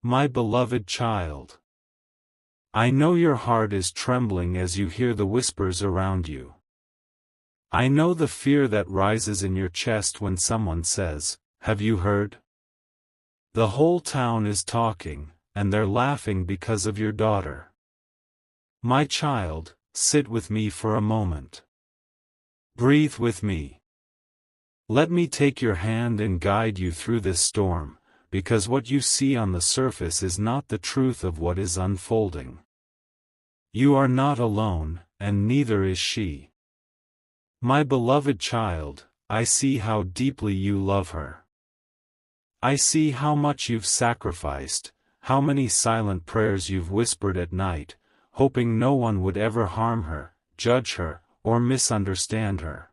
My beloved child, I know your heart is trembling as you hear the whispers around you. I know the fear that rises in your chest when someone says, "Have you heard? The whole town is talking, and they're laughing because of your daughter." My child, sit with me for a moment. Breathe with me. Let me take your hand and guide you through this storm, because what you see on the surface is not the truth of what is unfolding. You are not alone, and neither is she. My beloved child, I see how deeply you love her. I see how much you've sacrificed, how many silent prayers you've whispered at night, hoping no one would ever harm her, judge her, or misunderstand her.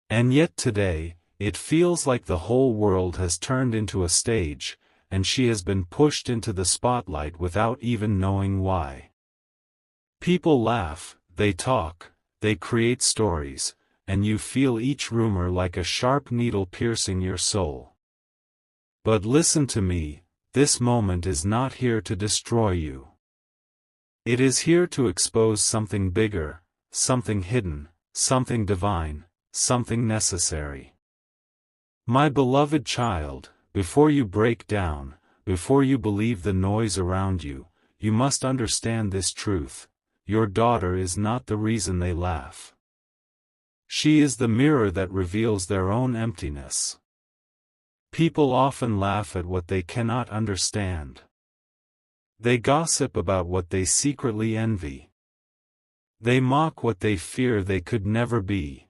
And yet today, it feels like the whole world has turned into a stage, and she has been pushed into the spotlight without even knowing why. People laugh, they talk, they create stories, and you feel each rumor like a sharp needle piercing your soul. But listen to me, this moment is not here to destroy you. It is here to expose something bigger, something hidden, something divine, something necessary. My beloved child, before you break down, before you believe the noise around you, you must understand this truth: your daughter is not the reason they laugh. She is the mirror that reveals their own emptiness. People often laugh at what they cannot understand. They gossip about what they secretly envy. They mock what they fear they could never be.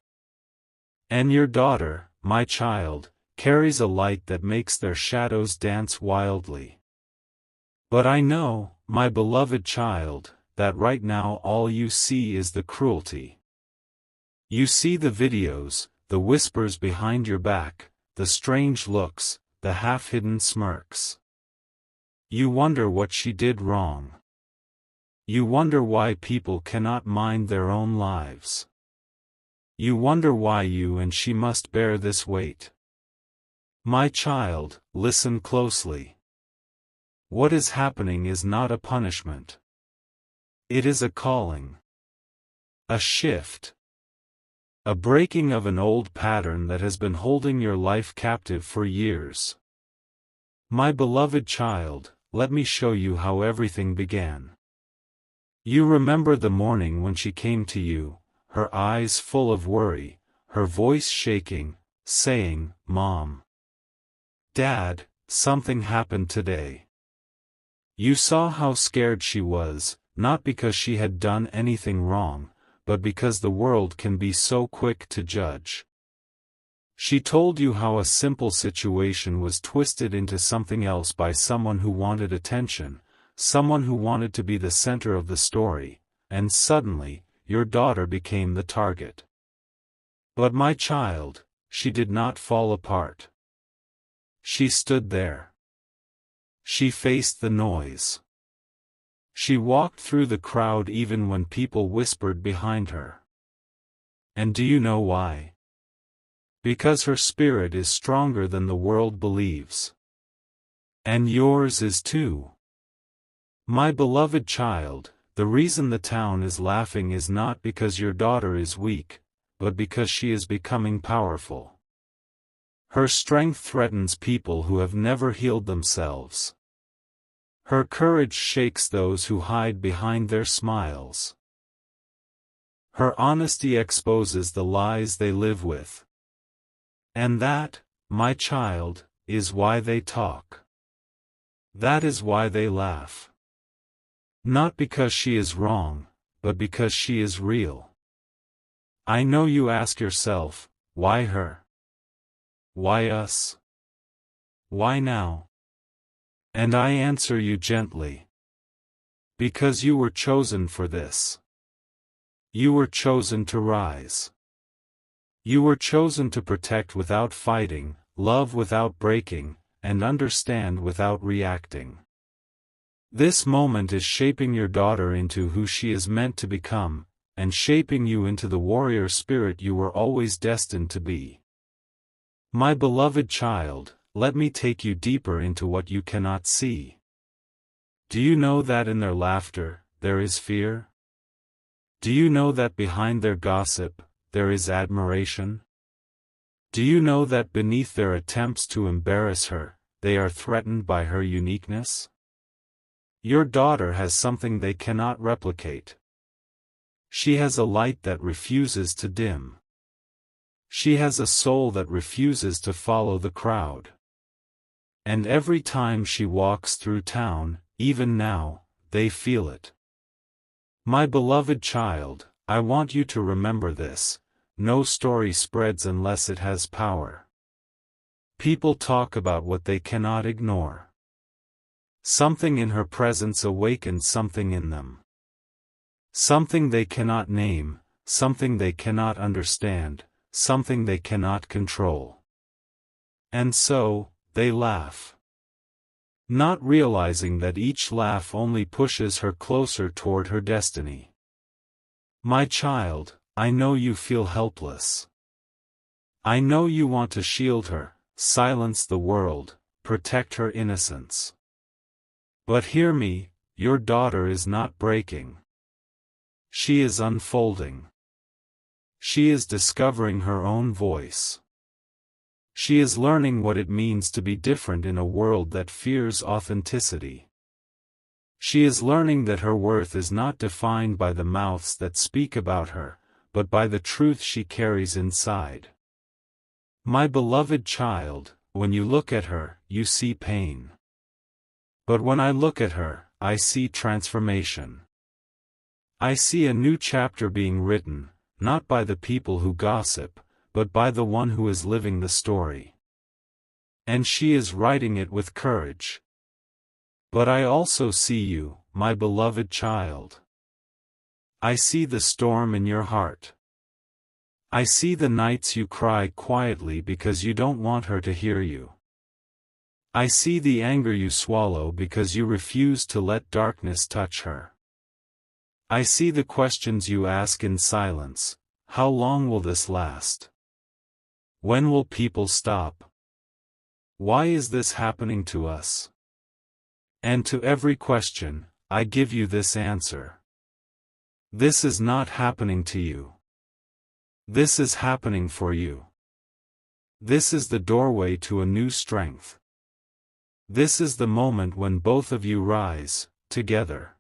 And your daughter, my child, carries a light that makes their shadows dance wildly. But I know, my beloved child, that right now all you see is the cruelty. You see the videos, the whispers behind your back, the strange looks, the half-hidden smirks. You wonder what she did wrong. You wonder why people cannot mind their own lives. You wonder why you and she must bear this weight. My child, listen closely. What is happening is not a punishment. It is a calling. A shift. A breaking of an old pattern that has been holding your life captive for years. My beloved child, let me show you how everything began. You remember the morning when she came to you, her eyes full of worry, her voice shaking, saying, "Mom, Dad, something happened today." You saw how scared she was, not because she had done anything wrong, but because the world can be so quick to judge. She told you how a simple situation was twisted into something else by someone who wanted attention, someone who wanted to be the center of the story, and suddenly, your daughter became the target. But my child, she did not fall apart. She stood there. She faced the noise. She walked through the crowd even when people whispered behind her. And do you know why? Because her spirit is stronger than the world believes. And yours is too. My beloved child, the reason the town is laughing is not because your daughter is weak, but because she is becoming powerful. Her strength threatens people who have never healed themselves. Her courage shakes those who hide behind their smiles. Her honesty exposes the lies they live with. And that, my child, is why they talk. That is why they laugh. Not because she is wrong, but because she is real. I know you ask yourself, why her? Why us? Why now? And I answer you gently. Because you were chosen for this. You were chosen to rise. You were chosen to protect without fighting, love without breaking, and understand without reacting. This moment is shaping your daughter into who she is meant to become, and shaping you into the warrior spirit you were always destined to be. My beloved child, let me take you deeper into what you cannot see. Do you know that in their laughter, there is fear? Do you know that behind their gossip, there is admiration? Do you know that beneath their attempts to embarrass her, they are threatened by her uniqueness? Your daughter has something they cannot replicate. She has a light that refuses to dim. She has a soul that refuses to follow the crowd. And every time she walks through town, even now, they feel it. My beloved child, I want you to remember this: no story spreads unless it has power. People talk about what they cannot ignore. Something in her presence awakens something in them. Something they cannot name, something they cannot understand, something they cannot control. And so, they laugh. Not realizing that each laugh only pushes her closer toward her destiny. My child, I know you feel helpless. I know you want to shield her, silence the world, protect her innocence. But hear me, your daughter is not breaking. She is unfolding. She is discovering her own voice. She is learning what it means to be different in a world that fears authenticity. She is learning that her worth is not defined by the mouths that speak about her, but by the truth she carries inside. My beloved child, when you look at her, you see pain. But when I look at her, I see transformation. I see a new chapter being written, not by the people who gossip, but by the one who is living the story. And she is writing it with courage. But I also see you, my beloved child. I see the storm in your heart. I see the nights you cry quietly because you don't want her to hear you. I see the anger you swallow because you refuse to let darkness touch her. I see the questions you ask in silence: how long will this last? When will people stop? Why is this happening to us? And to every question, I give you this answer. This is not happening to you. This is happening for you. This is the doorway to a new strength. This is the moment when both of you rise, together.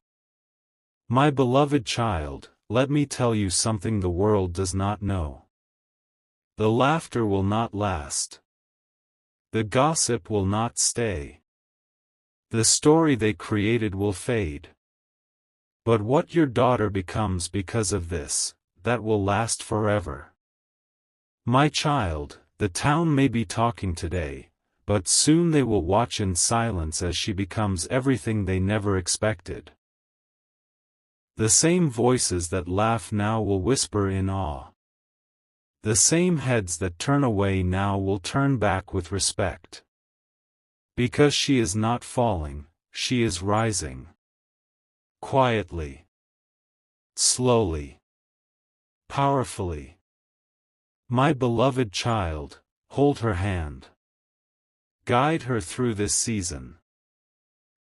My beloved child, let me tell you something the world does not know. The laughter will not last. The gossip will not stay. The story they created will fade. But what your daughter becomes because of this, that will last forever. My child, the town may be talking today, but soon they will watch in silence as she becomes everything they never expected. The same voices that laugh now will whisper in awe. The same heads that turn away now will turn back with respect. Because she is not falling, she is rising. Quietly. Slowly. Powerfully. My beloved child, hold her hand. Guide her through this season.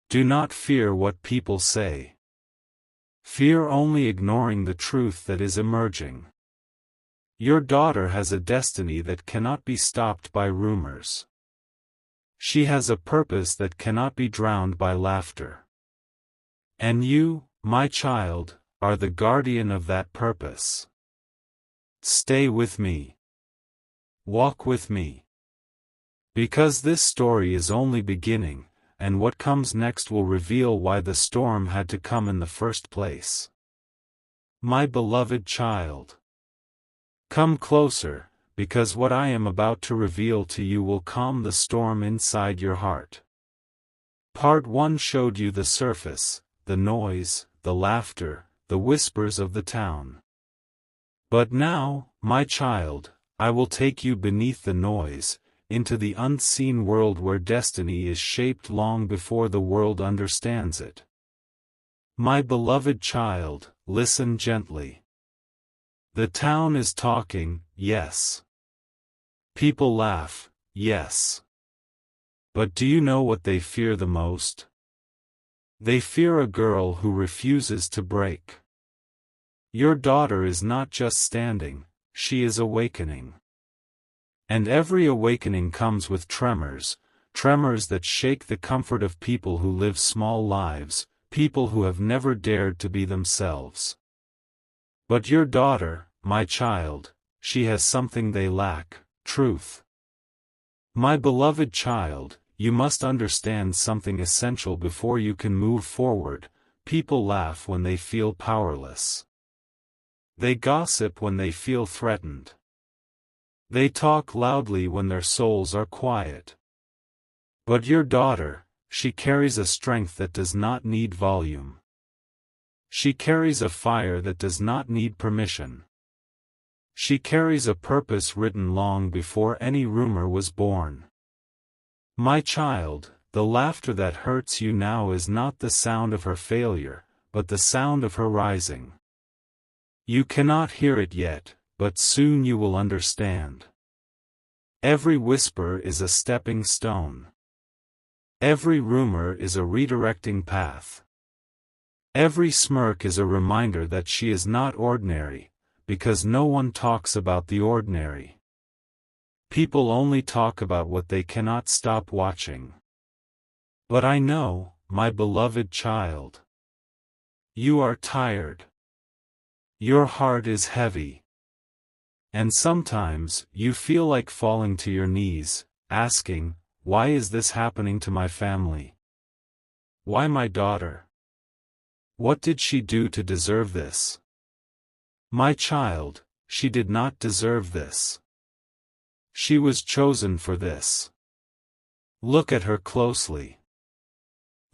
Do not fear what people say. Fear only ignoring the truth that is emerging. Your daughter has a destiny that cannot be stopped by rumors. She has a purpose that cannot be drowned by laughter. And you, my child, are the guardian of that purpose. Stay with me. Walk with me. Because this story is only beginning, and what comes next will reveal why the storm had to come in the first place. My beloved child. Come closer, because what I am about to reveal to you will calm the storm inside your heart. Part 1 showed you the surface, the noise, the laughter, the whispers of the town. But now, my child, I will take you beneath the noise, into the unseen world where destiny is shaped long before the world understands it. My beloved child, listen gently. The town is talking, yes. People laugh, yes. But do you know what they fear the most? They fear a girl who refuses to break. Your daughter is not just standing, she is awakening. And every awakening comes with tremors, tremors that shake the comfort of people who live small lives, people who have never dared to be themselves. But your daughter, my child, she has something they lack, truth. My beloved child, you must understand something essential before you can move forward. People laugh when they feel powerless. They gossip when they feel threatened. They talk loudly when their souls are quiet. But your daughter, she carries a strength that does not need volume. She carries a fire that does not need permission. She carries a purpose written long before any rumor was born. My child, the laughter that hurts you now is not the sound of her failure, but the sound of her rising. You cannot hear it yet, but soon you will understand. Every whisper is a stepping stone. Every rumor is a redirecting path. Every smirk is a reminder that she is not ordinary, because no one talks about the ordinary. People only talk about what they cannot stop watching. But I know, my beloved child. You are tired. Your heart is heavy. And sometimes, you feel like falling to your knees, asking, why is this happening to my family? Why my daughter? What did she do to deserve this? My child, she did not deserve this. She was chosen for this. Look at her closely.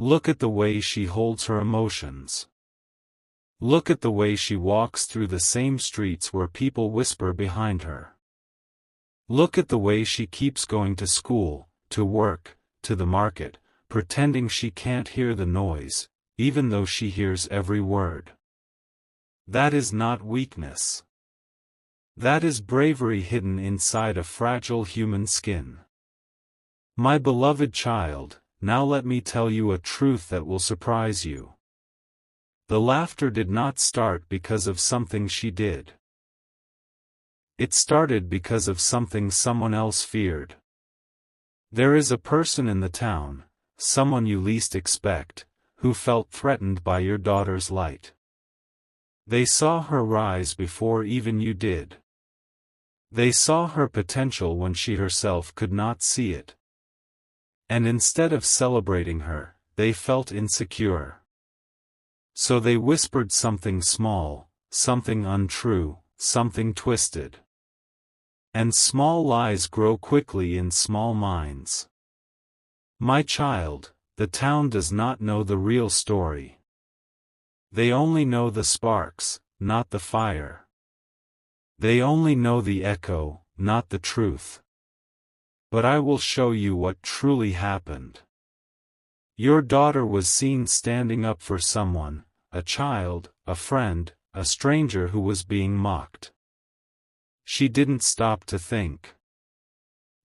Look at the way she holds her emotions. Look at the way she walks through the same streets where people whisper behind her. Look at the way she keeps going to school, to work, to the market, pretending she can't hear the noise, even though she hears every word. That is not weakness. That is bravery hidden inside a fragile human skin. My beloved child, now let me tell you a truth that will surprise you. The laughter did not start because of something she did. It started because of something someone else feared. There is a person in the town, someone you least expect, who felt threatened by your daughter's light. They saw her rise before even you did. They saw her potential when she herself could not see it. And instead of celebrating her, they felt insecure. So they whispered something small, something untrue, something twisted. And small lies grow quickly in small minds. My child, the town does not know the real story. They only know the sparks, not the fire. They only know the echo, not the truth. But I will show you what truly happened. Your daughter was seen standing up for someone, a child, a friend, a stranger who was being mocked. She didn't stop to think.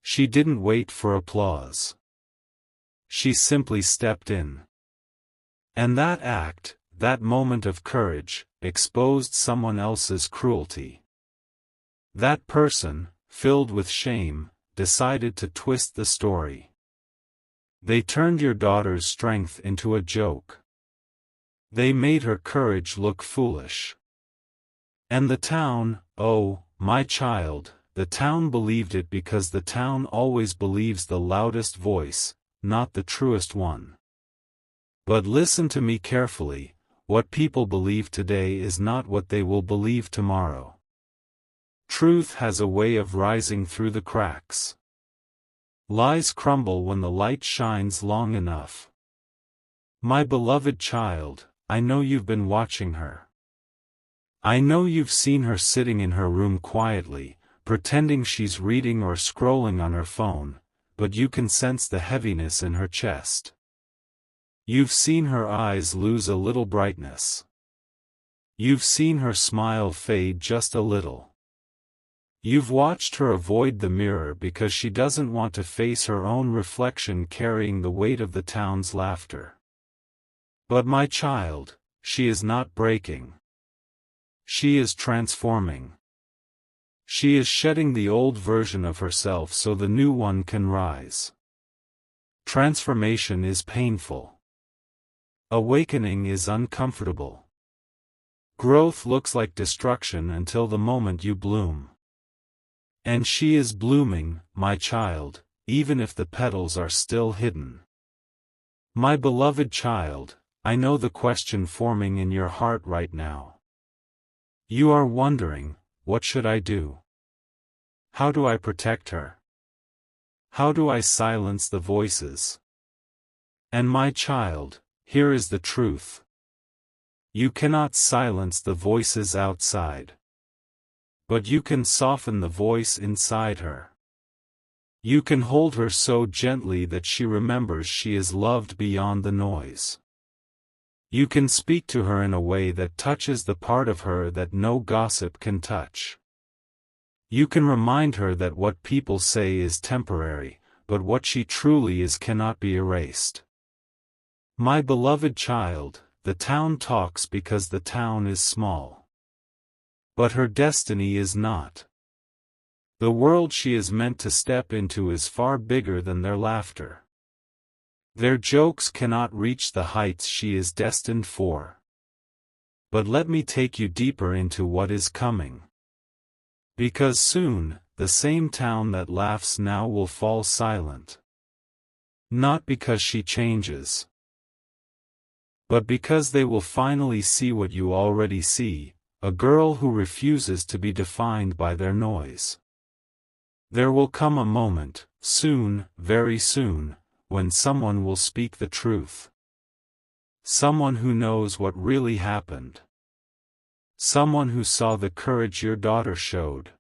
She didn't wait for applause. She simply stepped in. And that act, that moment of courage, exposed someone else's cruelty. That person, filled with shame, decided to twist the story. They turned your daughter's strength into a joke. They made her courage look foolish. And the town, oh, my child, the town believed it because the town always believes the loudest voice, not the truest one. But listen to me carefully, what people believe today is not what they will believe tomorrow. Truth has a way of rising through the cracks. Lies crumble when the light shines long enough. My beloved child, I know you've been watching her. I know you've seen her sitting in her room quietly, pretending she's reading or scrolling on her phone, but you can sense the heaviness in her chest. You've seen her eyes lose a little brightness. You've seen her smile fade just a little. You've watched her avoid the mirror because she doesn't want to face her own reflection carrying the weight of the town's laughter. But my child, she is not breaking. She is transforming. She is shedding the old version of herself so the new one can rise. Transformation is painful. Awakening is uncomfortable. Growth looks like destruction until the moment you bloom. And she is blooming, my child, even if the petals are still hidden. My beloved child, I know the question forming in your heart right now. You are wondering, what should I do? How do I protect her? How do I silence the voices? And my child, here is the truth. You cannot silence the voices outside. But you can soften the voice inside her. You can hold her so gently that she remembers she is loved beyond the noise. You can speak to her in a way that touches the part of her that no gossip can touch. You can remind her that what people say is temporary, but what she truly is cannot be erased. My beloved child, the town talks because the town is small. But her destiny is not. The world she is meant to step into is far bigger than their laughter. Their jokes cannot reach the heights she is destined for. But let me take you deeper into what is coming. Because soon, the same town that laughs now will fall silent. Not because she changes, but because they will finally see what you already see, a girl who refuses to be defined by their noise. There will come a moment, soon, very soon, when someone will speak the truth. Someone who knows what really happened. Someone who saw the courage your daughter showed.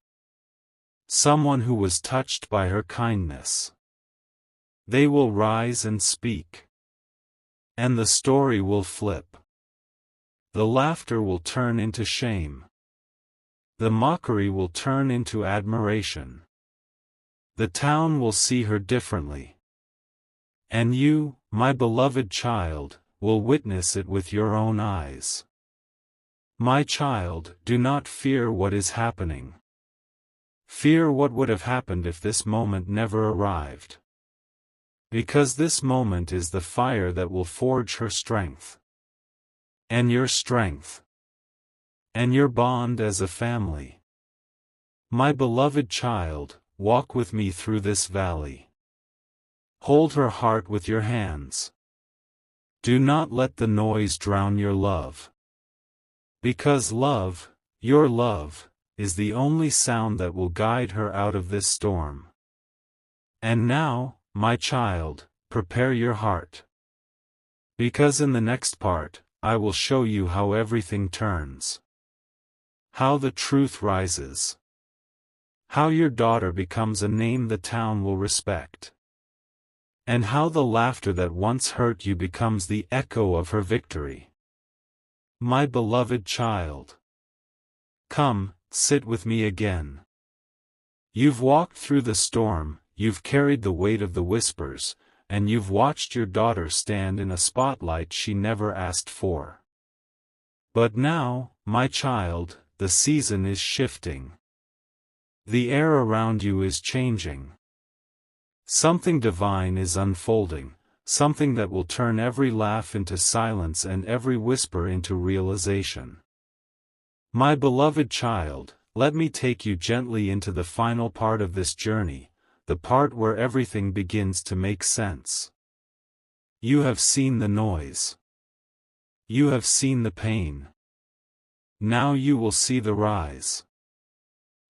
Someone who was touched by her kindness. They will rise and speak. And the story will flip. The laughter will turn into shame. The mockery will turn into admiration. The town will see her differently. And you, my beloved child, will witness it with your own eyes. My child, do not fear what is happening. Fear what would have happened if this moment never arrived. Because this moment is the fire that will forge her strength. And your strength. And your bond as a family. My beloved child, walk with me through this valley. Hold her heart with your hands. Do not let the noise drown your love. Because love, your love, is the only sound that will guide her out of this storm. And now, my child, prepare your heart. Because in the next part, I will show you how everything turns. How the truth rises. How your daughter becomes a name the town will respect. And how the laughter that once hurt you becomes the echo of her victory. My beloved child. Come, sit with me again. You've walked through the storm, you've carried the weight of the whispers, and you've watched your daughter stand in a spotlight she never asked for. But now, my child, the season is shifting. The air around you is changing. Something divine is unfolding, something that will turn every laugh into silence and every whisper into realization. My beloved child, let me take you gently into the final part of this journey, the part where everything begins to make sense. You have seen the noise. You have seen the pain. Now you will see the rise.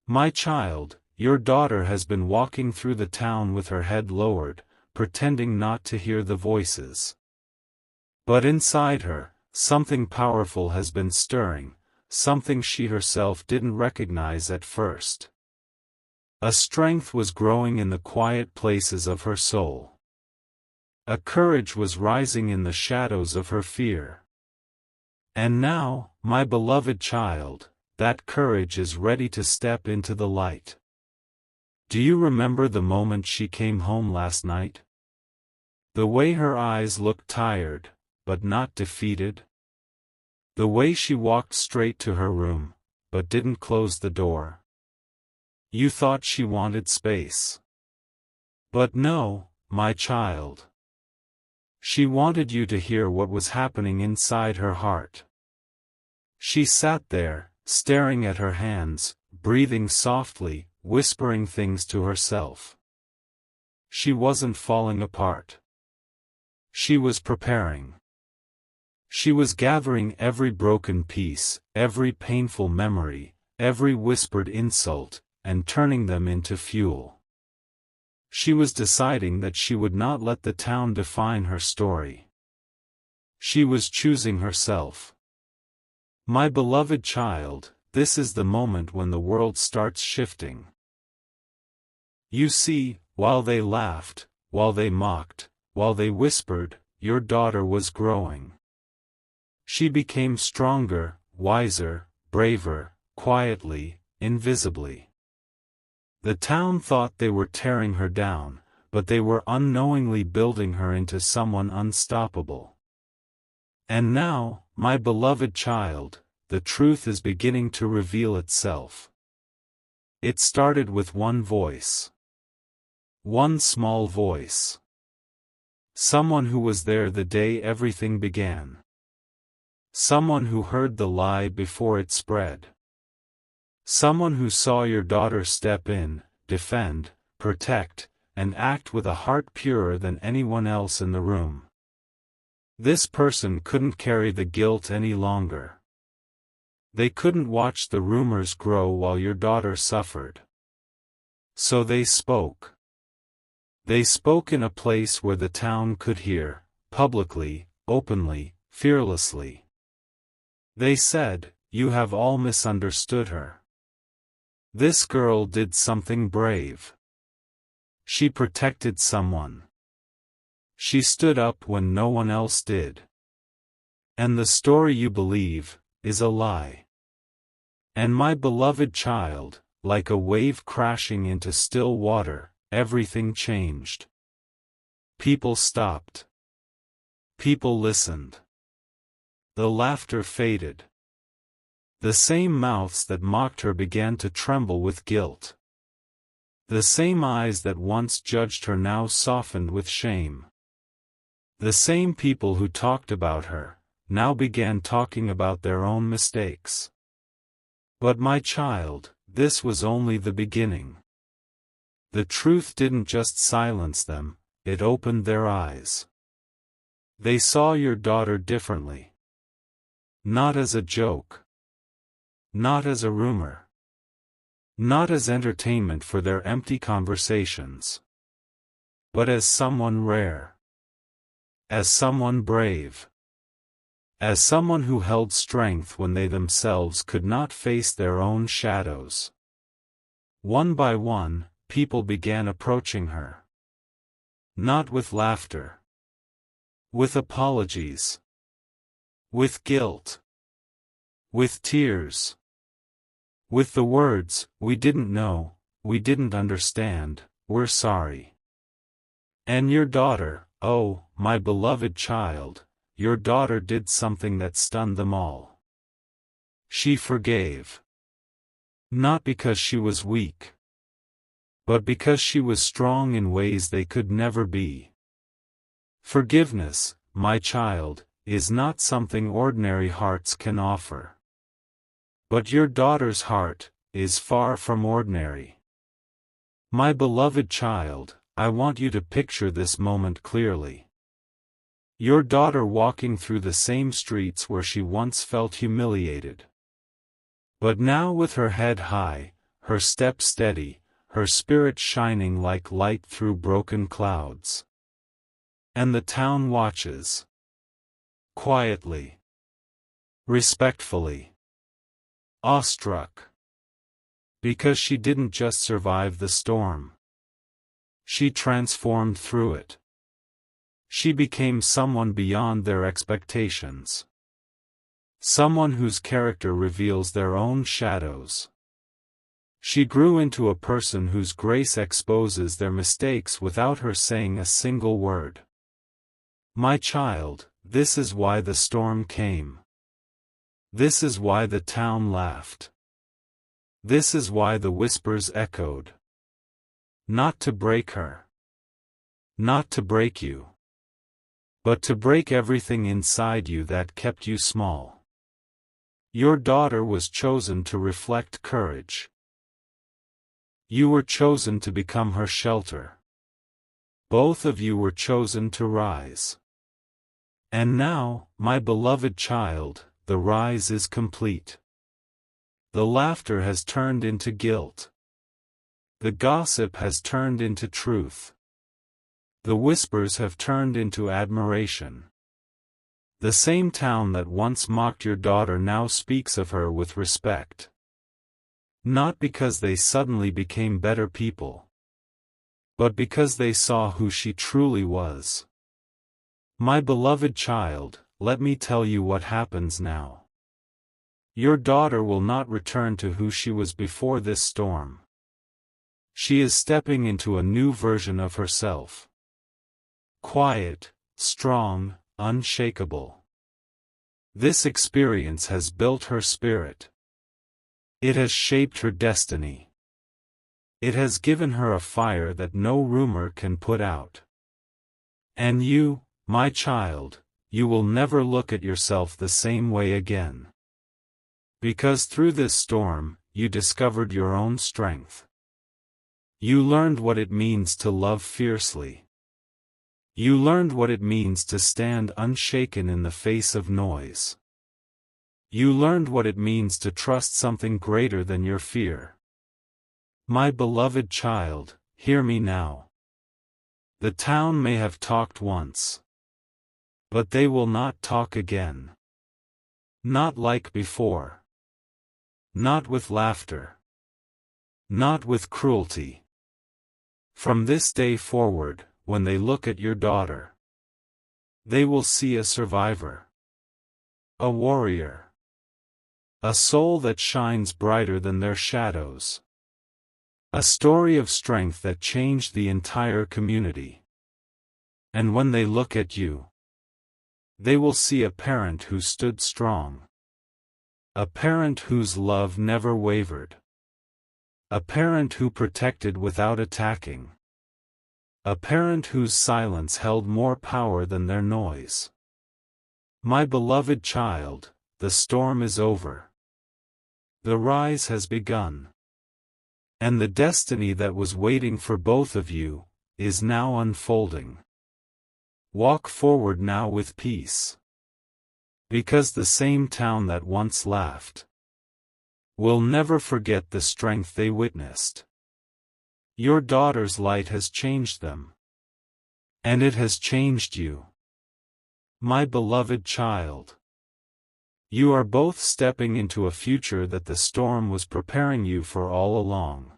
My child, your daughter has been walking through the town with her head lowered, pretending not to hear the voices. But inside her, something powerful has been stirring, something she herself didn't recognize at first. A strength was growing in the quiet places of her soul. A courage was rising in the shadows of her fear. And now, my beloved child, that courage is ready to step into the light. Do you remember the moment she came home last night? The way her eyes looked tired, but not defeated? The way she walked straight to her room, but didn't close the door. You thought she wanted space. But no, my child. She wanted you to hear what was happening inside her heart. She sat there, staring at her hands, breathing softly, whispering things to herself. She wasn't falling apart. She was preparing. She was gathering every broken piece, every painful memory, every whispered insult, and turning them into fuel. She was deciding that she would not let the town define her story. She was choosing herself. My beloved child, this is the moment when the world starts shifting. You see, while they laughed, while they mocked, while they whispered, your daughter was growing. She became stronger, wiser, braver, quietly, invisibly. The town thought they were tearing her down, but they were unknowingly building her into someone unstoppable. And now, my beloved child, the truth is beginning to reveal itself. It started with one voice. One small voice. Someone who was there the day everything began. Someone who heard the lie before it spread. Someone who saw your daughter step in, defend, protect, and act with a heart purer than anyone else in the room. This person couldn't carry the guilt any longer. They couldn't watch the rumors grow while your daughter suffered. So they spoke. They spoke in a place where the town could hear, publicly, openly, fearlessly. They said, "You have all misunderstood her. This girl did something brave. She protected someone. She stood up when no one else did. And the story you believe is a lie." And my beloved child, like a wave crashing into still water, everything changed. People stopped. People listened. The laughter faded. The same mouths that mocked her began to tremble with guilt. The same eyes that once judged her now softened with shame. The same people who talked about her, now began talking about their own mistakes. But my child, this was only the beginning. The truth didn't just silence them, it opened their eyes. They saw your daughter differently. Not as a joke. Not as a rumor. Not as entertainment for their empty conversations. But as someone rare. As someone brave. As someone who held strength when they themselves could not face their own shadows. One by one, people began approaching her. Not with laughter. With apologies. With guilt. With tears. With the words, "We didn't know, we didn't understand, we're sorry." And your daughter, oh, my beloved child, your daughter did something that stunned them all. She forgave. Not because she was weak. But because she was strong in ways they could never be. Forgiveness, my child, is not something ordinary hearts can offer. But your daughter's heart is far from ordinary. My beloved child, I want you to picture this moment clearly. Your daughter walking through the same streets where she once felt humiliated. But now with her head high, her step steady, her spirit shining like light through broken clouds. And the town watches. Quietly. Respectfully. Awestruck. Because she didn't just survive the storm. She transformed through it. She became someone beyond their expectations. Someone whose character reveals their own shadows. She grew into a person whose grace exposes their mistakes without her saying a single word. My child, This is why the storm came. This is why the town laughed. This is why the whispers echoed. Not to break her. Not to break you. But to break everything inside you that kept you small. Your daughter was chosen to reflect courage. You were chosen to become her shelter. Both of you were chosen to rise. And now, my beloved child, the rise is complete. The laughter has turned into guilt. The gossip has turned into truth. The whispers have turned into admiration. The same town that once mocked your daughter now speaks of her with respect. Not because they suddenly became better people, but because they saw who she truly was. My beloved child, let me tell you what happens now. Your daughter will not return to who she was before this storm. She is stepping into a new version of herself. Quiet, strong, unshakable. This experience has built her spirit. It has shaped her destiny. It has given her a fire that no rumor can put out. And you, my child, you will never look at yourself the same way again. Because through this storm, you discovered your own strength. You learned what it means to love fiercely. You learned what it means to stand unshaken in the face of noise. You learned what it means to trust something greater than your fear. My beloved child, hear me now. The town may have talked once, but they will not talk again. Not like before. Not with laughter. Not with cruelty. From this day forward, when they look at your daughter, they will see a survivor. A warrior. A soul that shines brighter than their shadows. A story of strength that changed the entire community. And when they look at you, they will see a parent who stood strong. A parent whose love never wavered. A parent who protected without attacking. A parent whose silence held more power than their noise. My beloved child, the storm is over. The rise has begun. And the destiny that was waiting for both of you is now unfolding. Walk forward now with peace. Because the same town that once laughed will never forget the strength they witnessed. Your daughter's light has changed them. And it has changed you. My beloved child. You are both stepping into a future that the storm was preparing you for all along.